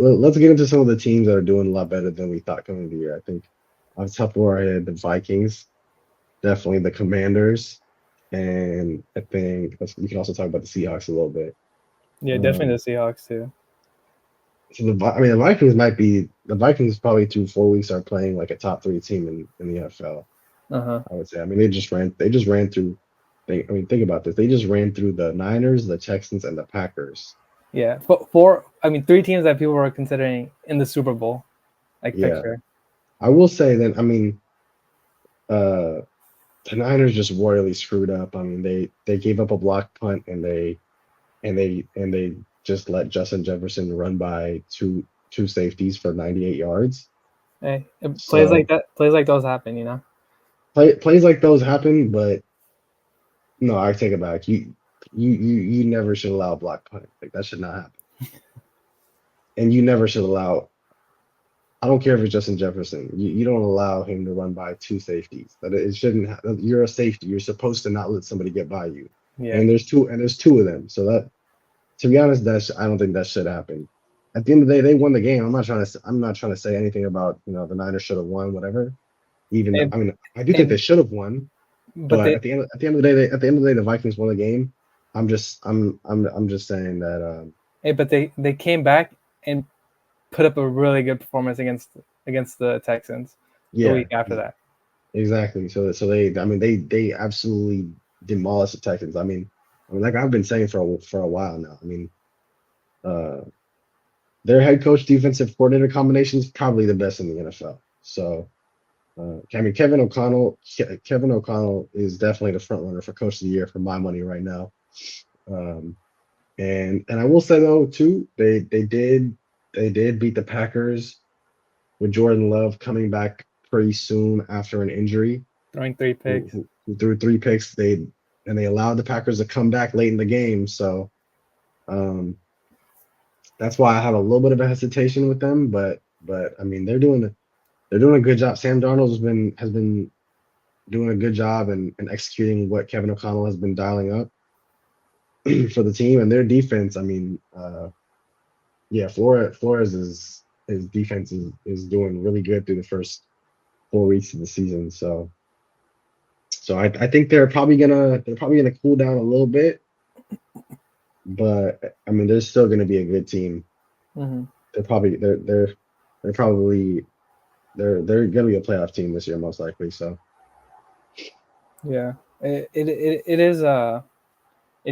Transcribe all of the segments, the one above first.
let's get into some of the teams that are doing a lot better than we thought coming into the year. I think on top of our head, the Vikings, definitely the Commanders, and I think we can also talk about the Seahawks a little bit. Yeah, definitely Um, the Seahawks too. so I mean, the Vikings probably through 4 weeks are playing like a top three team in the NFL. Uh-huh. I would say. I mean, they just ran through. I mean, think about this. They just ran through the Niners, the Texans, and the Packers. Yeah, four. I mean, three teams that people were considering in the Super Bowl like Yeah, picture. I will say that. I mean, uh, the Niners just royally screwed up. I mean, they gave up a block punt and they just let Justin Jefferson run by two safeties for 98 yards. Hey, plays like So that, plays like those happen, you know. plays like those happen, but no, I take it back. You never should allow a block punt. Like that should not happen. And you never should allow. I don't care if it's Justin Jefferson. You don't allow him to run by two safeties. That it shouldn't. You're a safety. You're supposed to not let somebody get by you. Yeah, And there's two of them. So that, to be honest, I don't think that should happen. At the end of the day, they won the game. I'm not trying to say anything about the Niners should have won, whatever. Even and, I mean, I do think and they should have won, but but they at the end of the day, at the end of the day, the Vikings won the game. I'm just saying that but they came back and put up a really good performance against the Texans the yeah, week after that. exactly. So they I mean they absolutely demolished the Texans. I mean like I've been saying for a while now. I mean uh their head coach defensive coordinator combination is probably the best in the NFL. So I mean Kevin O'Connell is definitely the front runner for coach of the year for my money right now. Um and I will say though too, they did beat the Packers with Jordan Love coming back pretty soon after an injury, Throwing three picks. who threw three picks. They allowed the Packers to come back late in the game, so um, that's why I have a little bit of a hesitation with them. But I mean they're doing a good job. Sam Darnold has been doing a good job and executing what Kevin O'Connell has been dialing up for the team and their defense. I mean, yeah, Flores is his defense is doing really good through the first 4 weeks of the season. So I think they're probably gonna cool down a little bit, but I mean they're still gonna be a good team. Hmm. They're probably they're probably they're gonna be a playoff team this year most likely. So Yeah, it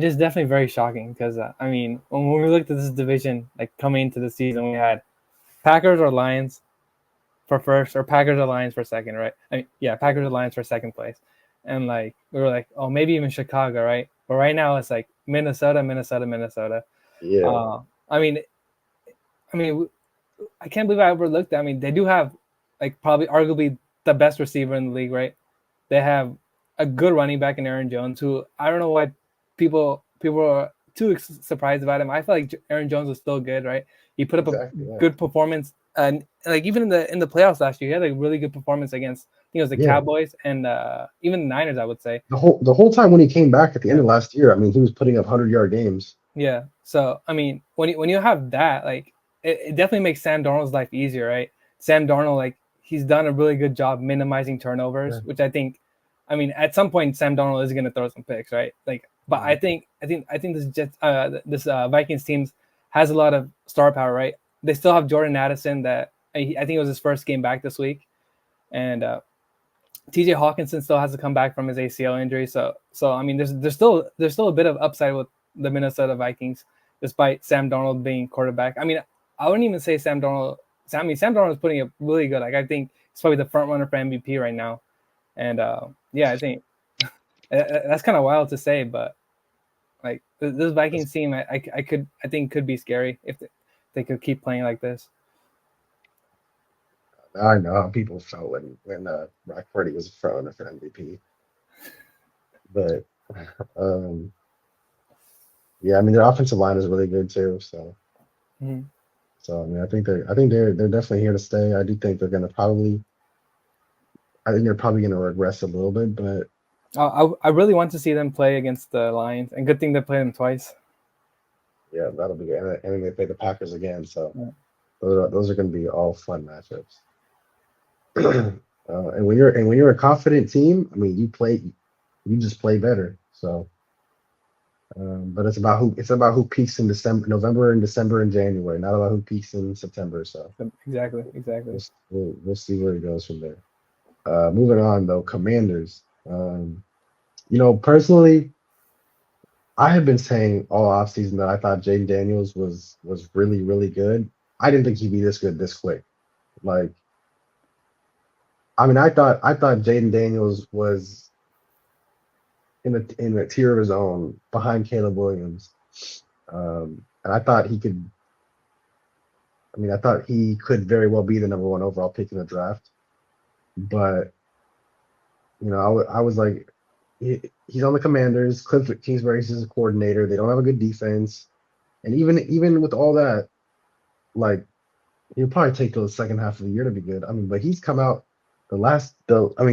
is definitely very shocking because I mean when we looked at this division like coming into the season we had Packers or Lions for first or Packers or Lions for second, right? I mean, yeah, Packers or Lions for second place, and like we were like, oh, maybe even Chicago, right? But right now it's like Minnesota, Minnesota, Minnesota. yeah, Uh, I mean, I mean, I can't believe I overlooked that. I mean, they do have like probably arguably the best receiver in the league, right? They have a good running back in Aaron Jones, who I don't know why people are too surprised about him. I feel like Aaron Jones was still good, right? He put up a exactly. Yeah, good performance, and like even in the playoffs last year, he had a really good performance against I think it was the yeah. Cowboys and even the Niners, I would say. The whole time when he came back at the end Yeah, of last year, I mean he was putting up 100-yard games. yeah. So I mean, when you have that, like it definitely makes Sam Darnold's life easier, right? Sam Darnold, like he's done a really good job minimizing turnovers, Yeah. which I think, I mean, at some point Sam Darnold is going to throw some picks, right? Like, but Mhm. I think this Vikings teams has a lot of star power, right? They still have Jordan Addison that I think it was his first game back this week, and TJ Hawkinson still has to come back from his ACL injury. So I mean, there's still a bit of upside with the Minnesota Vikings, despite Sam Darnold being quarterback. I mean, I wouldn't even say Sam Darnold. I mean, Sam Darnold is putting it really good. Like I think he's probably the front runner for MVP right now. And yeah, I think that's kind of wild to say, but like this Vikings team, I think could be scary if they could keep playing like this. I know how people felt when Brock Purdy was thrown for MVP, but um, yeah, I mean their offensive line is really good too. Mhm. So I mean I think they're definitely here to stay. I think they're probably gonna regress a little bit, but I really want to see them play against the Lions, and good thing they played them twice. yeah, that'll be good. And then they play the Packers again, so Yeah. Those are going to be all fun matchups. And when you're a confident team, I mean, you just play better. So, but it's about who peaks in December, November, and December and January, not about who peaks in September. So Exactly, exactly. we'll see where it goes from there. Moving on though, Commanders. Personally, I have been saying all offseason that I thought Jaden Daniels was really really good. I didn't think he'd be this good this quick. Like, I mean, I thought Jaden Daniels was in a tier of his own behind Caleb Williams. And I thought he could. I mean, I thought he could very well be the number one overall pick in the draft. But I was like, he's on the Commanders. Cliff Kingsbury's his coordinator. They don't have a good defense, and even with all that, like, he'll probably take till the second half of the year to be good. I mean, but he's come out I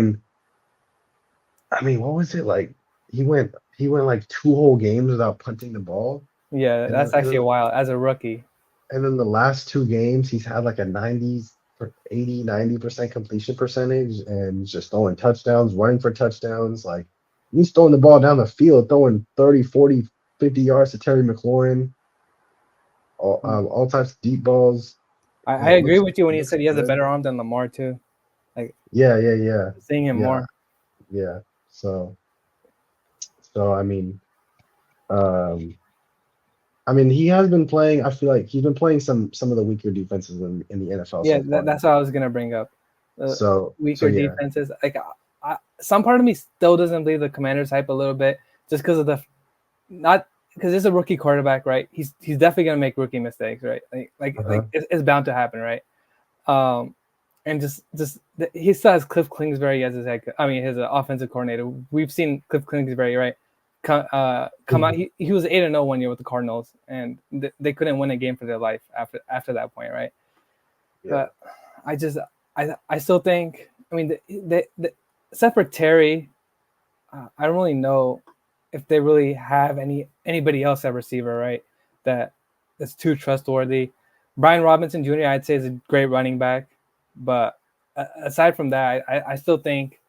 mean, what was it like? He went like two whole games without punting the ball, Yeah, and that's then and actually a then while as a rookie. and then the last two games he's had like a 90s, 80, 90% completion percentage, and he's just throwing touchdowns, running for touchdowns. Like, he's throwing the ball down the field, throwing 30, 40, 50 yards to Terry McLaurin, all types of deep balls, I and it agree looks with you when it you looks said he has a good. better arm than Lamar too. Like Yeah, yeah, yeah, seeing him yeah, more. yeah. So um, I mean, he has been playing. I feel like he's been playing some of the weaker defenses in the NFL Yeah, so far. that's what I was gonna bring up. The So weaker yeah, defenses. Like, some part of me still doesn't believe the Commanders hype a little bit, just because of the not because it's a rookie quarterback, right? He's definitely gonna make rookie mistakes, right? uh-huh. It's bound to happen, right? Um, and he still has Cliff Kingsbury as his I mean, his offensive coordinator. We've seen Cliff Kingsbury, right? Come out. He was 8-0 one year with the Cardinals, and they couldn't win a game for their life after that point, right? Yeah, But I just I still think. I mean, except for Terry, I don't really know if they really have anybody else at receiver, right? That's too trustworthy. Brian Robinson Jr. I'd say is a great running back, but aside from that, I still think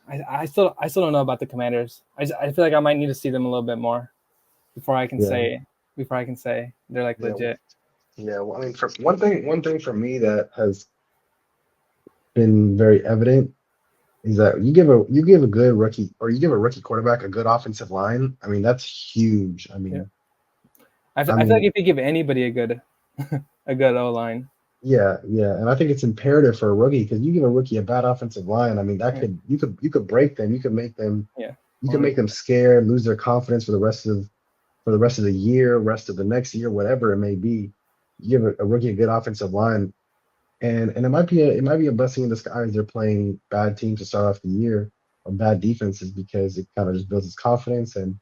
I still don't know about the Commanders. I feel like I might need to see them a little bit more before I can yeah, say they're like yeah, legit. yeah. Well, I mean, for one thing for me that has been very evident is that you give a good rookie, or you give a rookie quarterback a good offensive line. I mean, that's huge. I Yeah, mean, I I feel like mean, if you give anybody a good O line, yeah, yeah, and I think it's imperative for a rookie, because you give a rookie a bad offensive line. I mean, that yeah, you could break them. yeah, You could or make them scared, lose their confidence for the rest of the year, rest of the next year, whatever it may be. You give a rookie a good offensive line, and it might be a blessing in disguise. They're playing bad teams to start off the year, or bad defenses, because it kind of just builds his confidence, and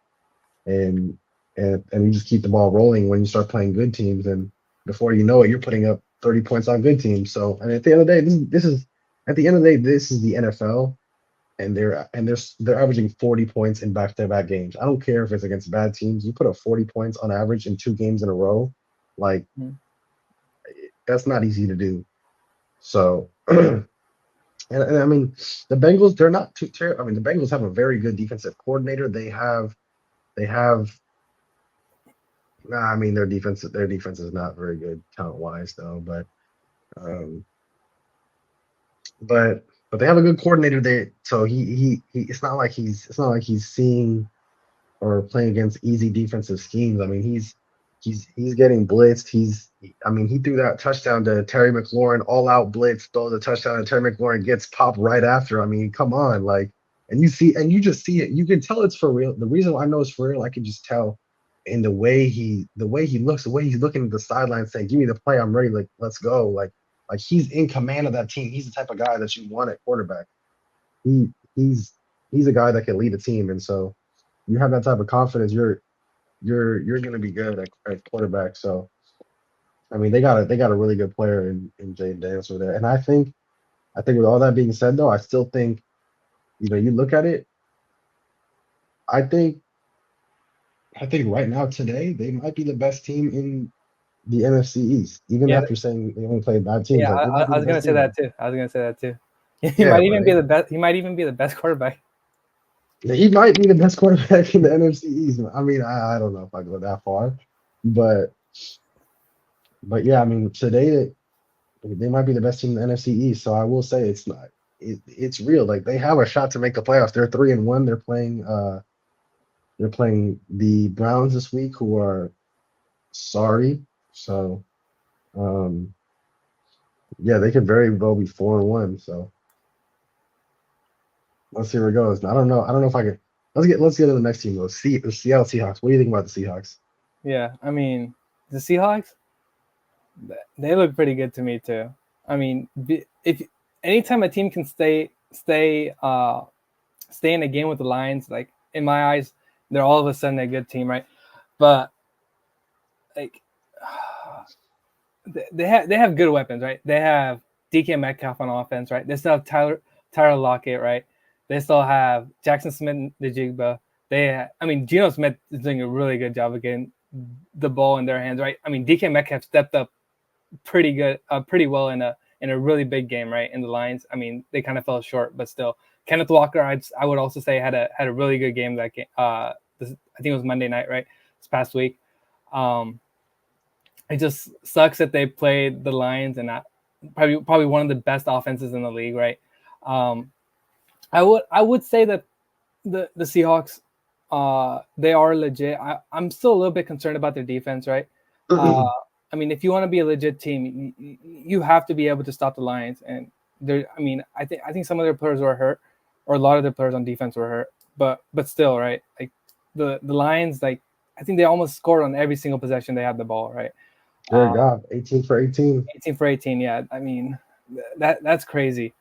and you just keep the ball rolling when you start playing good teams, and before you know it, you're putting up 30 points on good teams. So, and at the end of the day, this is at the end of the day, this is the NFL, and they're averaging 40 points in back-to-back games. I don't care if it's against bad teams. You put up 40 points on average in two games in a row, like, that's not easy to do. So, and I mean, the Bengals, they're not too terrible. I mean, the Bengals have a very good defensive coordinator. They have. Nah, I mean, their defense is not very good talent wise though. Um, but they have a good coordinator there. So he it's not like he's seeing or playing against easy defensive schemes. I mean, he's getting blitzed. I mean, he threw that touchdown to Terry McLaurin, all out blitz, throws a touchdown, and Terry McLaurin gets popped right after. I mean, come on, like, and you just see it. You can tell it's for real. The reason why I know it's for real, I can just tell in the way he looks, the way he's looking at the sideline, saying, "Give me the play, I'm ready. Like, let's go." Like he's in command of that team. He's the type of guy that you want at quarterback. He he's a guy that can lead a team, and so you have that type of confidence, you're going to be good at quarterback. So, I mean, they got a really good player in Jaden Daniels over there, and I think with all that being said, though, I still think, you look at it. I think I think right now today they might be the best team the NFC East, even Yeah, after saying they only played bad teams. yeah. Like they might be I the was gonna best say team that though. too. I was gonna say that too. He Yeah, might but even be the best. He might even be the best quarterback. he might be the best quarterback in the NFC East. I mean, I don't know if I go that far, but yeah, I mean today they might be the best team in the NFC East. So I will say it's not. It's real. Like they have a shot to make the playoffs. They're 3-1. They're playing the Browns this week, who are sorry. So um, yeah, they could very well be 4-1. So let's see where it goes. I don't know. I don't know if I can. Let's get to the next team though. The Seattle Seahawks. What do you think about the Seahawks? Yeah, I mean the Seahawks. They look pretty good to me too. I mean, if anytime a team can stay in a game with the Lions, like in my eyes, they're all of a sudden a good team, right? But like they have good weapons, right? They have DK Metcalf on offense, right? They still have Tyler Lockett, right? They still have Jackson Smith, the Jigba. I mean, Geno Smith is doing a really good job of getting the ball in their hands, right? I mean, DK Metcalf stepped up pretty well in a really big game, right? In the Lions, I mean, they kind of fell short, but still, Kenneth Walker, I would also say had a really good game that game. I think it was Monday night, right? This past week. Um, it just sucks that they played the Lions and probably one of the best offenses in the league, right? Um, I would say that the Seahawks, they are legit. I'm still a little bit concerned about their defense, right? Uh, I mean, if you want to be a legit team, you have to be able to stop the Lions. And there, I mean, I think some of their players were hurt, or a lot of their players on defense were hurt. But still, right? Like the Lions, like I think they almost scored on every single possession they had the ball, right? Jared Uh, Goff, 18 for 18. 18 for 18, yeah. I mean, that's crazy.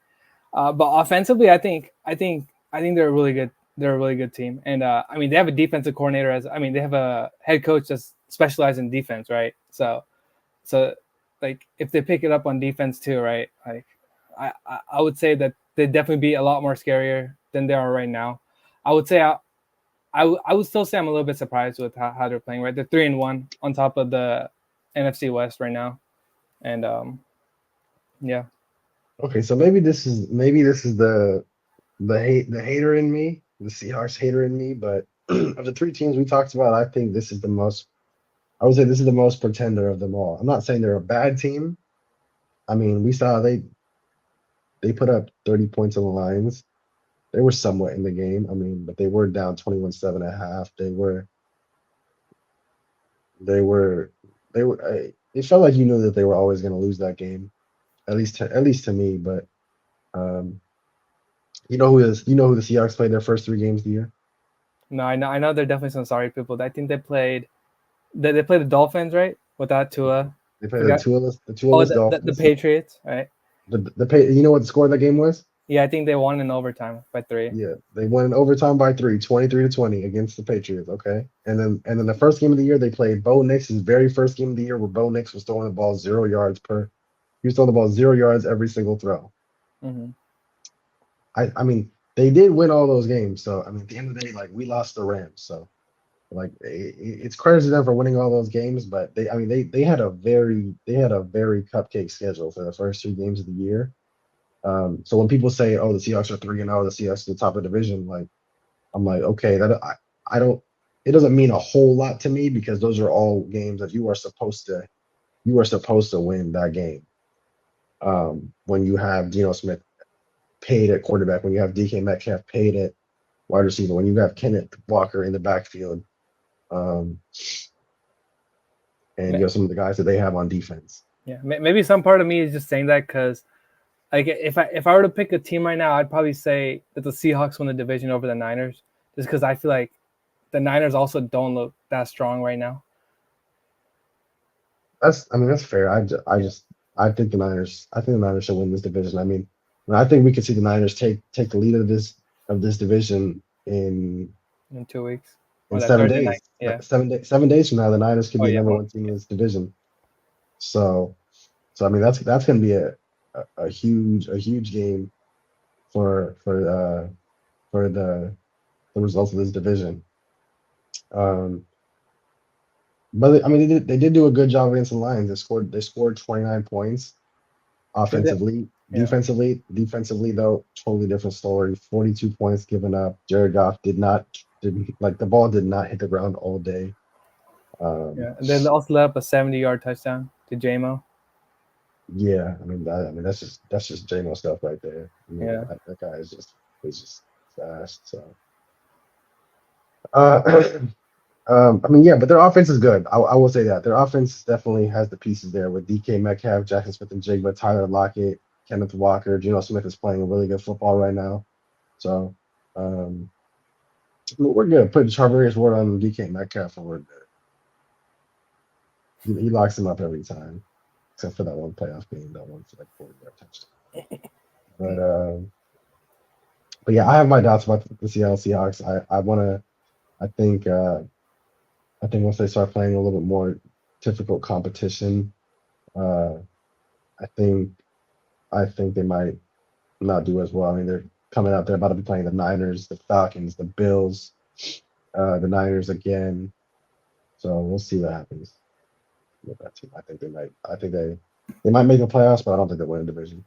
But offensively, I think they're a really good. They're a really good team, and I mean they have a defensive coordinator they have a head coach that's specialized in defense, right? So like if they pick it up on defense too, right? Like I would say that they'd definitely be a lot more scarier than they are right now. I would say I would still say I'm a little bit surprised with how they're playing. Right, they're 3-1 on top of the NFC West right now, and yeah, Okay, so maybe this is the hater in me, the Seahawks hater in me. But of the three teams we talked about, I think this is the most. I would say this is the most pretender of them all. I'm not saying they're a bad team. I mean, we saw they put up 30 points on the Lions. They were somewhat in the game. I mean, but they were down 21-7 at half. They were they were. It felt like you knew that they were always going to lose that game. At least to me. But um, you know who the Seahawks played their first three games of the year. no, I know there are definitely some sorry people. I think they played the Dolphins, right? Without Tua. They played the Forgot. Tualess the Oh, Tualess the Dolphins. Patriots, right? You know what the score of that game was? Yeah, I think they won in overtime by 3. Yeah, they won in overtime by 23-20 against the Patriots. Okay, and then the first game of the year they played Bo Nix's very first game of the year, where Bo Nix was throwing the ball 0 yards per. He was throwing the ball 0 yards every single throw. Mm-hmm. I mean they did win all those games. So I mean at the end of the day, like we lost the Rams. So like it's credit to them for winning all those games. But they had a very cupcake schedule for the first two games of the year. So when people say, "Oh, the Seahawks are 3-0, the Seahawks are the top of the division," like I'm like, okay, I don't. It doesn't mean a whole lot to me because those are all games that you are supposed to win that game. When you have Geno Smith paid at quarterback, when you have DK Metcalf paid at wide receiver, when you have Kenneth Walker in the backfield, um, and you have some of the guys that they have on defense. Yeah, maybe some part of me is just saying that because, like, if I were to pick a team right now, I'd probably say that the Seahawks win the division over the Niners, just because I feel like the Niners also don't look that strong right now. That's fair. Yeah, I think the Niners should win this division. I think we could see the Niners take the lead of this division in 2 weeks in or that Thursday night. Yeah. 7 days from now. The Niners could Oh be yeah. number one team in this division. So, that's going to be a huge game for the results of this division. Um, But I mean, they did do a good job against the Lions. They scored 29 points But they, offensively. yeah, Defensively though, totally different story. 42 points given up. Jared Goff didn't like the ball did not hit the ground all day. Um, yeah. And they also let up a 70-yard touchdown to JMO. yeah, I mean that's just JMO stuff right there. I mean Yeah, that guy is just fast. So uh, I mean, yeah, but their offense is good. I will say that their offense definitely has the pieces there with DK Metcalf, Jackson Smith and Jigba, Tyler Lockett, Kenneth Walker. Geno Smith is playing really good football right now. So um, we're good. Put Charvarius Ward on DK Metcalf and we're good. He locks him up every time, except for that one playoff game, that one for like 40-yard touchdown. But but yeah, I have my doubts about the Seattle Seahawks. I think I think once they start playing a little bit more difficult competition, uh, I think I think they might not do as well. I mean, they're coming out. They're about to be playing the Niners, the Falcons, the Bills, the Niners again. So we'll see what happens with that team. I think they might. I think they might make the playoffs, but I don't think they win the division.